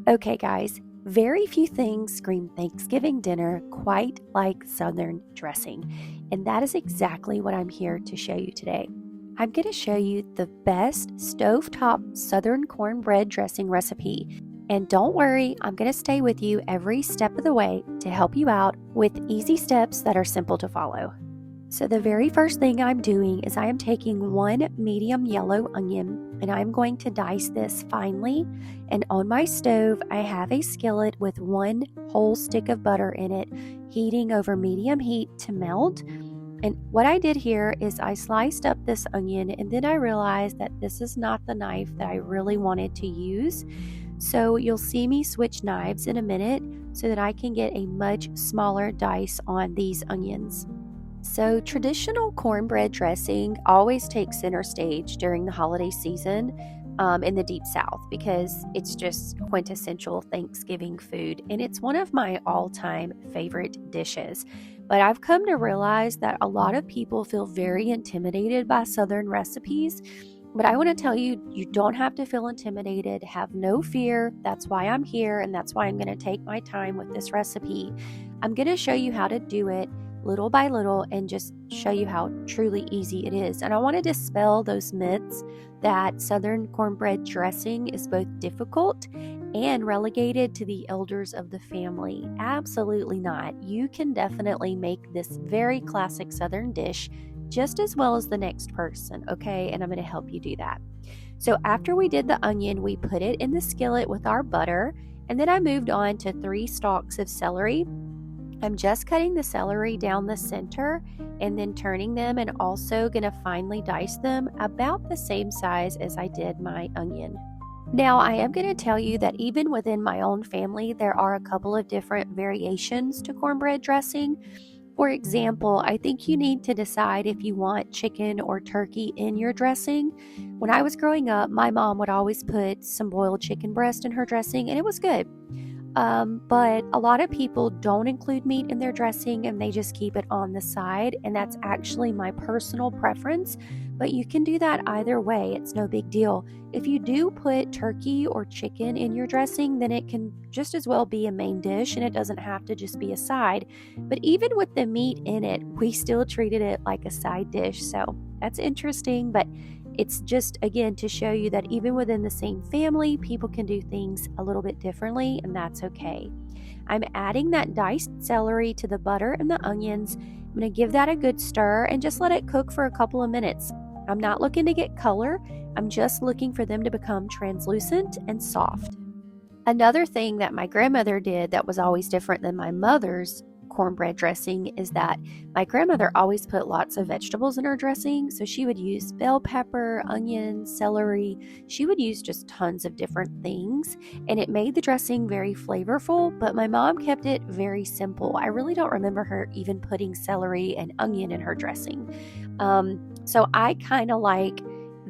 Okay, guys, very few things scream Thanksgiving dinner quite like Southern dressing, and that is exactly what I'm here to show you today. I'm going to show you the best stovetop Southern cornbread dressing recipe. And don't worry, I'm going to stay with you every step of the way to help you out with easy steps that are simple to follow. So the very first thing I'm doing is I am taking one medium yellow onion and I'm going to dice this finely. And on my stove, I have a skillet with one whole stick of butter in it, heating over medium heat to melt. And what I did here is I sliced up this onion and then I realized that this is not the knife that I really wanted to use. So you'll see me switch knives in a minute so that I can get a much smaller dice on these onions. So, traditional cornbread dressing always takes center stage during the holiday season in the Deep South because it's just quintessential Thanksgiving food and it's one of my all-time favorite dishes. But I've come to realize that a lot of people feel very intimidated by Southern recipes. But I want to tell you, you don't have to feel intimidated. Have no fear. That's why I'm here and that's why I'm going to take my time with this recipe. I'm going to show you how to do it little by little and just show you how truly easy it is. And I want to dispel those myths that Southern cornbread dressing is both difficult and relegated to the elders of the family. Absolutely not. You can definitely make this very classic Southern dish just as well as the next person, okay? And I'm going to help you do that. So after we did the onion, we put it in the skillet with our butter, and then I moved on to 3 stalks of celery. I'm just cutting the celery down the center and then turning them and also going to finely dice them about the same size as I did my onion. Now, I am going to tell you that even within my own family, there are a couple of different variations to cornbread dressing. For example, I think you need to decide if you want chicken or turkey in your dressing. When I was growing up, my mom would always put some boiled chicken breast in her dressing, and it was good. But a lot of people don't include meat in their dressing and they just keep it on the side, and that's actually my personal preference, but you can do that either way. It's no big deal. If you do put turkey or chicken in your dressing, then it can just as well be a main dish and it doesn't have to just be a side. But even with the meat in it, we still treated it like a side dish, so that's interesting, but it's just, again, to show you that even within the same family, people can do things a little bit differently, and that's okay. I'm adding that diced celery to the butter and the onions. I'm going to give that a good stir and just let it cook for a couple of minutes. I'm not looking to get color. I'm just looking for them to become translucent and soft. Another thing that my grandmother did that was always different than my mother's cornbread dressing is that my grandmother always put lots of vegetables in her dressing. So she would use bell pepper, onions, celery. She would use just tons of different things, and it made the dressing very flavorful, but my mom kept it very simple. I really don't remember her even putting celery and onion in her dressing. So I kind of like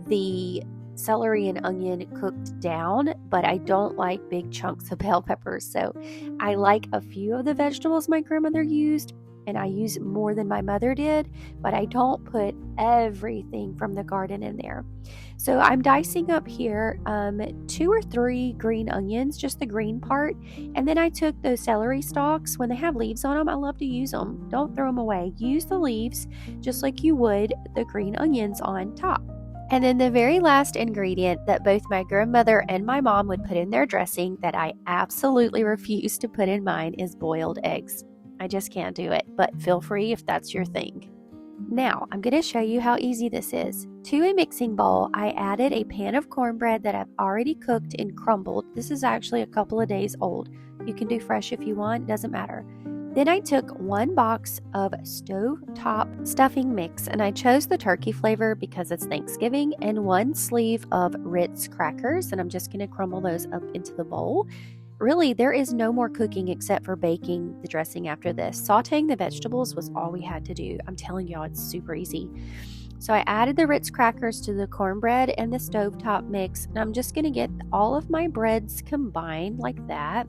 the celery and onion cooked down, but I don't like big chunks of bell peppers. So I like a few of the vegetables my grandmother used, and I use more than my mother did, but I don't put everything from the garden in there. So I'm dicing up here 2 or 3 green onions, just the green part, and then I took those celery stalks. When they have leaves on them, I love to use them. Don't throw them away. Use the leaves just like you would the green onions on top. And then the very last ingredient that both my grandmother and my mom would put in their dressing that I absolutely refuse to put in mine is boiled eggs. I just can't do it, but feel free if that's your thing. Now, I'm going to show you how easy this is. To a mixing bowl, I added a pan of cornbread that I've already cooked and crumbled. This is actually a couple of days old. You can do fresh if you want, doesn't matter. Then I took 1 box of Stovetop stuffing mix, and I chose the turkey flavor because it's Thanksgiving, and 1 sleeve of Ritz crackers, and I'm just going to crumble those up into the bowl. Really, there is no more cooking except for baking the dressing after this. Sauteing the vegetables was all we had to do. I'm telling y'all, it's super easy. So I added the Ritz crackers to the cornbread and the Stovetop mix, and I'm just going to get all of my breads combined like that,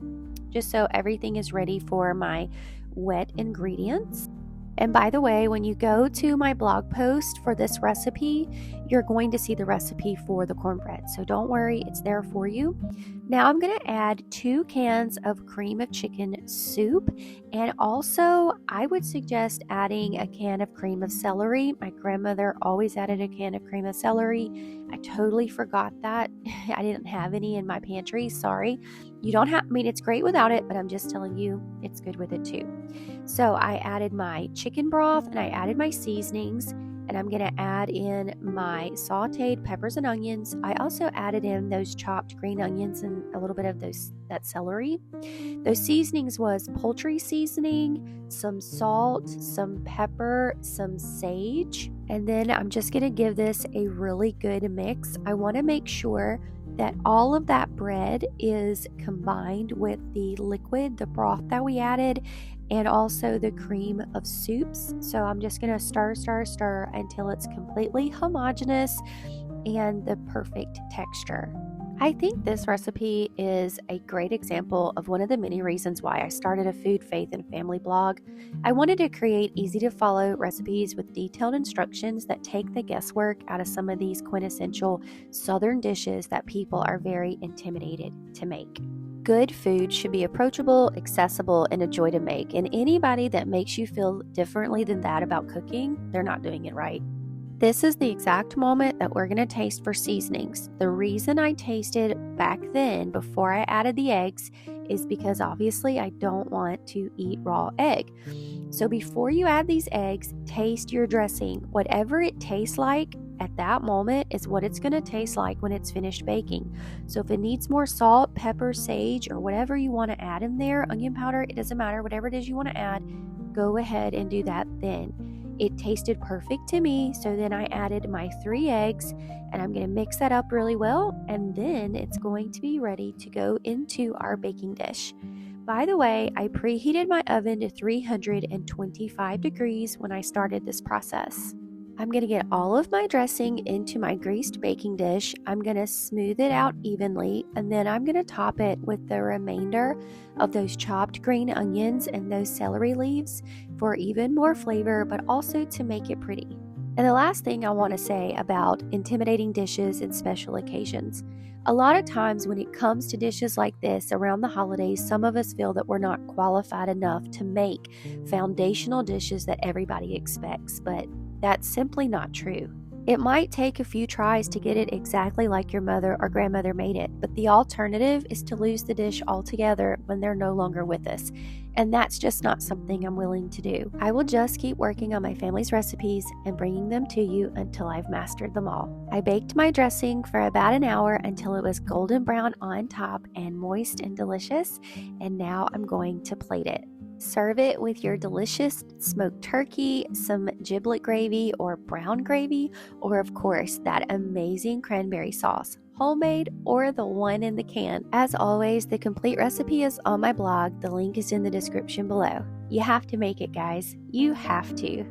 just so everything is ready for my wet ingredients. And by the way, when you go to my blog post for this recipe, you're going to see the recipe for the cornbread. So don't worry, it's there for you. Now I'm going to add 2 cans of cream of chicken soup. And also, I would suggest adding a can of cream of celery. My grandmother always added a can of cream of celery. I totally forgot that. I didn't have any in my pantry. Sorry. You don't have, I mean, it's great without it, but I'm just telling you, it's good with it too. So I added my chicken broth and I added my seasonings, and I'm going to add in my sauteed peppers and onions. I also added in those chopped green onions and a little bit of that celery. Those seasonings was poultry seasoning, some salt, some pepper, some sage, and then I'm just going to give this a really good mix. I want to make sure that all of that bread is combined with the liquid, the broth that we added, and also the cream of soups. So I'm just going to stir until it's completely homogeneous and the perfect texture. I think this recipe is a great example of one of the many reasons why I started a food, faith, and family blog. I wanted to create easy to follow recipes with detailed instructions that take the guesswork out of some of these quintessential Southern dishes that people are very intimidated to make. Good food should be approachable, accessible, and a joy to make. And anybody that makes you feel differently than that about cooking, they're not doing it right. This is the exact moment that we're going to taste for seasonings. The reason I tasted back then before I added the eggs is because obviously I don't want to eat raw egg. So before you add these eggs, taste your dressing. Whatever it tastes like at that moment is what it's going to taste like when it's finished baking. So if it needs more salt, pepper, sage, or whatever you want to add in there, onion powder, it doesn't matter, whatever it is you want to add, go ahead and do that then. It tasted perfect to me, so then I added my 3 eggs, and I'm going to mix that up really well, and then it's going to be ready to go into our baking dish. By the way, I preheated my oven to 325 degrees when I started this process. I'm going to get all of my dressing into my greased baking dish. I'm going to smooth it out evenly, and then I'm going to top it with the remainder of those chopped green onions and those celery leaves for even more flavor, but also to make it pretty. And the last thing I want to say about intimidating dishes and special occasions. A lot of times when it comes to dishes like this around the holidays, some of us feel that we're not qualified enough to make foundational dishes that everybody expects, but that's simply not true. It might take a few tries to get it exactly like your mother or grandmother made it, but the alternative is to lose the dish altogether when they're no longer with us. And that's just not something I'm willing to do. I will just keep working on my family's recipes and bringing them to you until I've mastered them all. I baked my dressing for about an hour until it was golden brown on top and moist and delicious, and now I'm going to plate it. Serve it with your delicious smoked turkey, some giblet gravy or brown gravy, or of course that amazing cranberry sauce, homemade or the one in the can. As always, the complete recipe is on my blog. The link is in the description below. You have to make it, guys. You have to.